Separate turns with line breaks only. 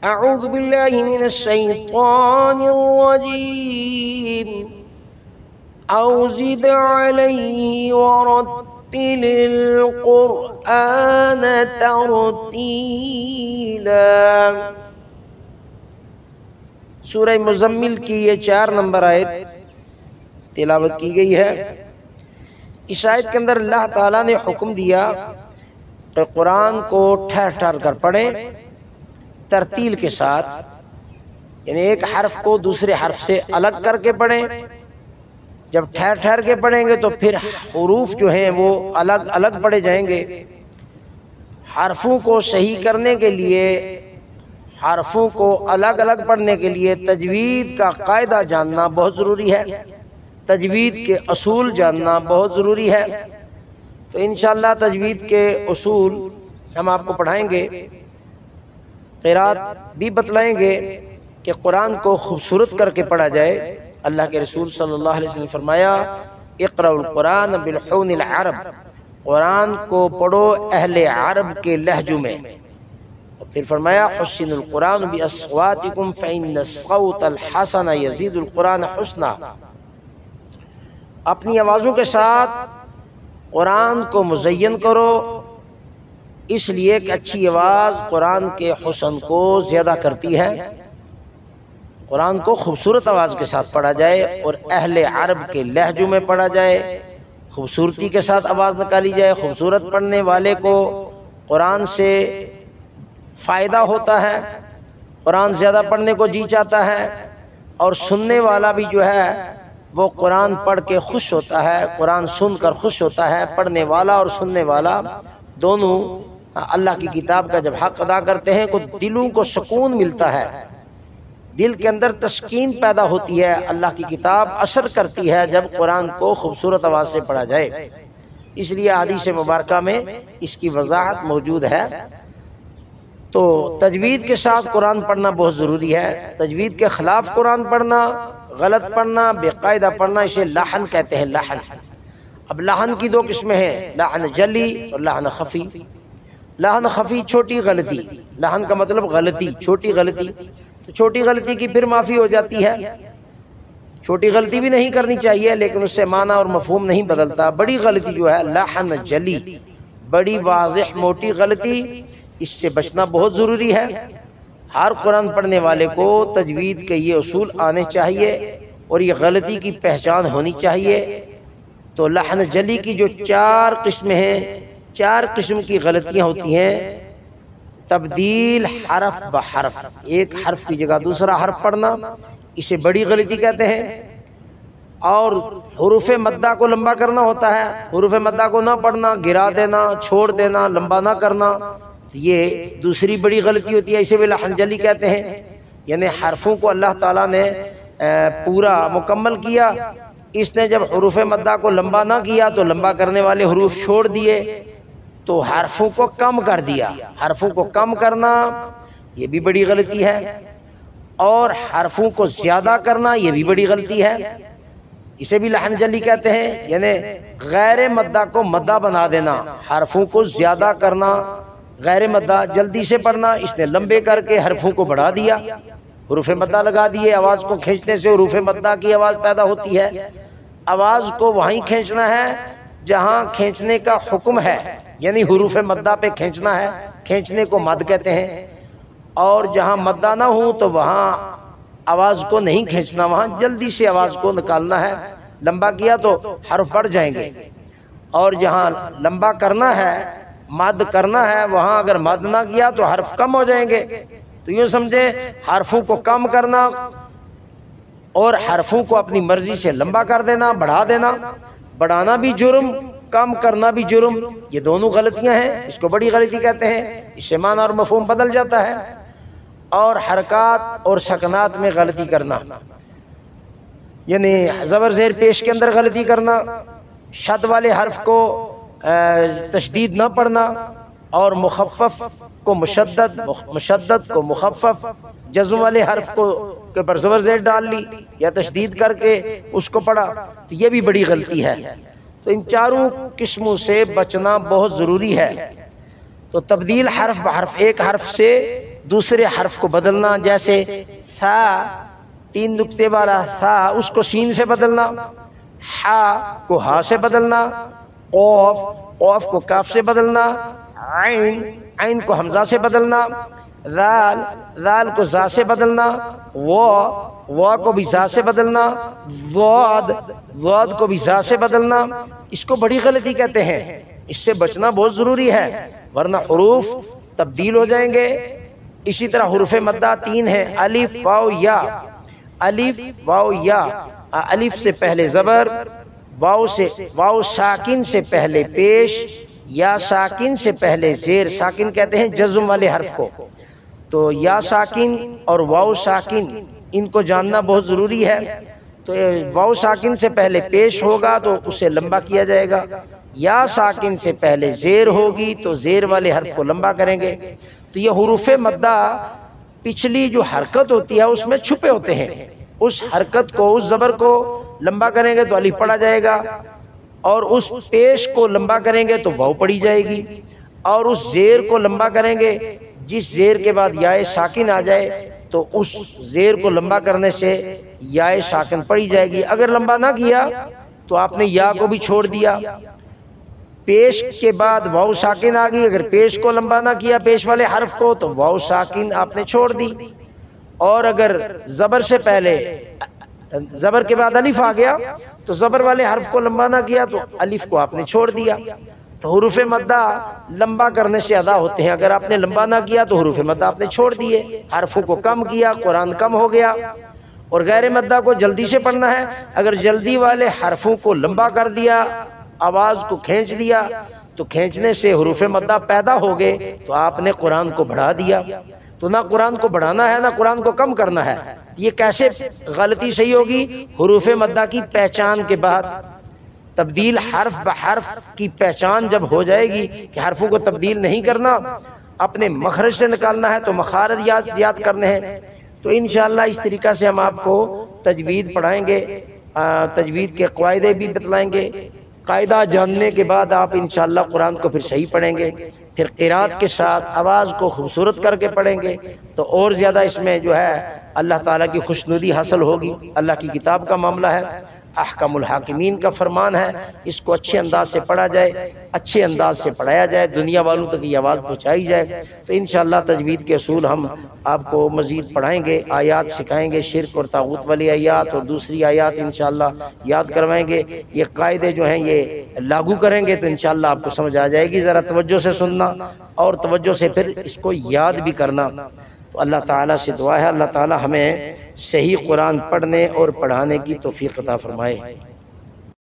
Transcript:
اعوذ باللہ من الشیطان الرجیم او زد علیہ ورتل القرآن ترتیلا۔ سورہ مزمل کی یہ 4 نمبر آیت تلاوت کی گئی ہے۔ اس آیت کے اندر اللہ تعالیٰ نے حکم دیا کہ قرآن کو ٹھہر ٹھہر کر پڑھیں، ترتیل کے ساتھ، یعنی ایک حرف کو دوسرے حرف سے الگ کر کے پڑھیں۔ جب ٹھہر ٹھہر کے پڑھیں گے تو پھر حروف جو ہیں وہ الگ الگ پڑھے جائیں گے۔ حرفوں کو صحیح کرنے کے لیے، حرفوں کو الگ الگ پڑھنے کے لیے تجوید کا قاعدہ جاننا بہت ضروری ہے، تجوید کے اصول جاننا بہت ضروری ہے۔ تو انشاءاللہ تجوید کے اصول ہم آپ کو پڑھائیں گے، قرات بھی بتلائیں گے کہ قرآن کو خوبصورت کر کے پڑھا جائے۔ اللہ کے رسول صلی اللہ علیہ وسلم نے فرمایا اقرأوا القرآن بلحون العرب، قرآن کو پڑھو اہل عرب کے لہجوں میں۔ پھر فرمایا حسنوا القرآن باصواتکم فإن الصوت الحسن یزید القرآن حسنا، اپنی آوازوں کے ساتھ قرآن کو مزین کرو، اس لیے کہ اچھی آواز قرآن کے حسن کو زیادہ کرتی ہے۔ قرآن کو خوبصورت آواز کے ساتھ پڑھا جائے اور اہل عرب کے لہجوں میں پڑھا جائے، خوبصورتی کے ساتھ آواز نکالی جائے۔ خوبصورت پڑھنے والے کو قرآن سے فائدہ ہوتا ہے، قرآن زیادہ پڑھنے کو جی چاہتا ہے، اور سننے والا بھی جو ہے وہ قرآن پڑھ کے خوش ہوتا ہے، قرآن سن کر خوش ہوتا ہے۔ پڑھنے والا اور سننے والا دونوں اللہ کی کتاب کا جب حق ادا کرتے ہیں تو دلوں کو سکون ملتا ہے، دل کے اندر تسکین پیدا ہوتی ہے۔ اللہ کی کتاب اثر کرتی ہے جب قرآن کو خوبصورت آواز سے پڑھا جائے۔ اس لیے حدیث مبارکہ میں اس کی وضاحت موجود ہے۔ تو تجوید کے ساتھ قرآن پڑھنا بہت ضروری ہے۔ تجوید کے خلاف قرآن پڑھنا، غلط پڑھنا، بے قاعدہ پڑھنا، اسے لحن کہتے ہیں، لحن۔ اب لحن کی 2 قسمیں ہیں، لحن جلی اور لحن خفی۔ لحن خفی چھوٹی غلطی، لحن کا مطلب غلطی، چھوٹی غلطی۔ تو چھوٹی غلطی کی پھر معافی ہو جاتی ہے، چھوٹی غلطی بھی نہیں کرنی چاہیے لیکن اس سے معنی اور مفہوم نہیں بدلتا۔ بڑی غلطی جو ہے لحن جلی، بڑی واضح موٹی غلطی، اس سے بچنا بہت ضروری ہے۔ ہر قرآن پڑھنے والے کو تجوید کے یہ اصول آنے چاہیے اور یہ غلطی کی پہچان ہونی چاہیے۔ تو لحن جلی کی جو 4 قسمیں ہیں، 4 قسم کی غلطیاں ہوتی ہیں۔ تبدیل حرف بحرف، ایک حرف کی جگہ دوسرا حرف پڑھنا، اسے بڑی غلطی کہتے ہیں۔ اور حروف مدہ کو لمبا کرنا ہوتا ہے، حروف مدہ کو نہ پڑھنا، گرا دینا، چھوڑ دینا، لمبا نہ کرنا، یہ دوسری بڑی غلطی ہوتی ہے، اسے بھی لحن جلی کہتے ہیں۔ یعنی حرفوں کو اللہ تعالیٰ نے پورا مکمل کیا، اس نے جب حروف مدہ کو لمبا نہ کیا تو لمبا کرنے والے حروف چھوڑ دیے، تو حرفوں کو کم کر دیا۔ حرفوں کو کم کرنا یہ بھی بڑی غلطی ہے، اور حرفوں کو زیادہ کرنا یہ بھی بڑی غلطی ہے، اسے بھی لحن جلی کہتے ہیں۔ یعنی غیر مدہ کو مدہ بنا دینا، حرفوں کو زیادہ کرنا، غیر مدہ جلدی سے پڑھنا، اس نے لمبے کر کے حرفوں کو بڑھا دیا، حروف مدہ لگا دیے۔ آواز کو کھینچنے سے حروف مدہ کی آواز پیدا ہوتی ہے۔ آواز کو وہیں کھینچنا ہے جہاں کھینچنے کا حکم ہے، یعنی حروف مدہ پہ کھینچنا ہے، کھینچنے کو مد کہتے ہیں۔ اور جہاں مدہ نہ ہو تو وہاں آواز کو نہیں کھینچنا، وہاں جلدی سے آواز کو نکالنا ہے۔ لمبا کیا تو حرف بڑھ جائیں گے، اور جہاں لمبا کرنا ہے، مد کرنا ہے، وہاں اگر مد نہ کیا تو حرف کم ہو جائیں گے۔ تو یوں سمجھیں حرفوں کو کم کرنا اور حرفوں کو اپنی مرضی سے لمبا کر دینا، بڑھا دینا، بڑھانا بھی جرم، کم کرنا بھی جرم، یہ دونوں غلطیاں ہیں، اس کو بڑی غلطی کہتے ہیں۔ اس سے معنی اور مفہوم بدل جاتا ہے۔ اور حرکات اور سکنات میں غلطی کرنا، یعنی زبر زیر پیش کے اندر غلطی کرنا، شد والے حرف کو تشدید نہ پڑھنا، اور مخفف کو مشدد، مشدد کو مخفف، جزم والے حرف کو کے پر زبر زیر ڈال لی یا تشدید کر کے اس کو پڑھا، تو یہ بھی بڑی غلطی ہے۔ تو ان 4 قسموں سے بچنا بہت ضروری ہے۔ تو تبدیل حرف بحرف، ایک حرف سے دوسرے حرف کو بدلنا، جیسے ثا 3 نقطے والا ثا، اس کو سین سے بدلنا، ہا کو ہا سے بدلنا، قوف قوف کو کاف سے بدلنا، عین عین کو حمزہ سے بدلنا، ذال ذال کو زا سے بدلنا، وا کو بھی زا سے بدلنا، ضاد ضاد کو بھی زا سے بدلنا۔ اس کو بڑی غلطی کہتے ہیں، اس سے بچنا بہت ضروری ہے ورنہ حروف تبدیل ہو جائیں گے۔ اسی طرح حروف مدہ 3 ہیں، الف واو یا، الف واو یا، الف سے پہلے زبر، واو ساکن سے پہلے پیش، یا ساکن سے پہلے زیر، ساکن کہتے ہیں جزم والے حرف کو، تو یا ساکن اور واو ساکن ان کو جاننا بہت ضروری ہے۔ تو واو ساکن سے پہلے پیش ہوگا تو اسے لمبا کیا جائے گا، یا ساکن سے پہلے زیر ہوگی تو زیر والے حرف کو لمبا کریں گے۔ تو یہ حروف مدہ پچھلی جو حرکت ہوتی ہے اس میں چھپے ہوتے ہیں، اس حرکت کو، اس زبر کو لمبا کریں گے تو الف پڑھا جائے گا، اور اس پیش کو لمبا کریں گے تو واو پڑھی جائے گی، اور اس زیر کو لمبا کریں گے، جس زیر کے بعد یائے ساکن آ جائے تو اس زیر کو لمبا کرنے سے یائے ساکن پڑھی جائے گی۔ اگر لمبا نہ کیا تو آپ نے یا کو بھی چھوڑ دیا، پیش کے بعد واو ساکن آ گئی، اگر پیش کو لمبا نہ کیا پیش والے حرف کو تو واو ساکن آپ نے چھوڑ دی، اور اگر زبر سے پہلے زبر کے بعد الف آ گیا تو زبر والے حرف کو لمبا نہ کیا تو الف کو آپ نے چھوڑ دیا۔ تو حروف مدہ لمبا کرنے سے ادا ہوتے ہیں، اگر آپ نے لمبا نہ کیا تو حروف مدہ آپ نے چھوڑ دیے، حرفوں کو کم کیا، قرآن کم ہو گیا۔ اور غیر مدہ کو جلدی سے پڑھنا ہے، اگر جلدی والے حرفوں کو لمبا کر دیا، آواز کو کھینچ دیا تو کھینچنے سے حروف مدہ پیدا ہو گئے تو آپ نے قرآن کو بڑھا دیا۔ تو نہ قرآن کو بڑھانا ہے نہ قرآن کو کم کرنا ہے۔ یہ کیسے غلطی صحیح ہوگی؟ حروف مدہ کی پہچان کے بعد، تبدیل حرف بحرف کی پہچان جب ہو جائے گی کہ حرفوں کو تبدیل نہیں کرنا، اپنے مخرج سے نکالنا ہے تو مخارج یاد کرنے ہیں، تو انشاءاللہ اس طریقہ سے ہم آپ کو تجوید پڑھائیں گے، تجوید کے قاعدے بھی بتلائیں گے۔ قاعدہ جاننے کے بعد آپ انشاءاللہ قرآن کو پھر صحیح پڑھیں گے، پھر قرات کے ساتھ آواز کو خوبصورت کر کے پڑھیں گے تو اور زیادہ اس میں جو ہے اللہ تعالیٰ کی خوشنودی حاصل ہوگی۔ اللہ کی کتاب کا معاملہ ہے، احکم الحاکمین کا فرمان ہے، اس کو اچھے انداز سے پڑھا جائے، اچھے انداز سے پڑھایا جائے، دنیا والوں تک یہ آواز پہنچائی جائے۔ تو انشاءاللہ تجوید کے اصول ہم آپ کو مزید پڑھائیں گے، آیات سکھائیں گے، شرک اور طاغوت والی آیات اور دوسری آیات انشاءاللہ یاد کروائیں گے۔ یہ قاعدے جو ہیں یہ لاگو کریں گے تو انشاءاللہ آپ کو سمجھ آ جائے گی۔ ذرا توجہ سے سننا اور توجہ سے پھر اس کو یاد بھی کرنا۔ تو اللہ تعالیٰ سے دعا ہے اللہ تعالیٰ ہمیں صحیح قرآن پڑھنے اور پڑھانے کی توفیق عطا فرمائے۔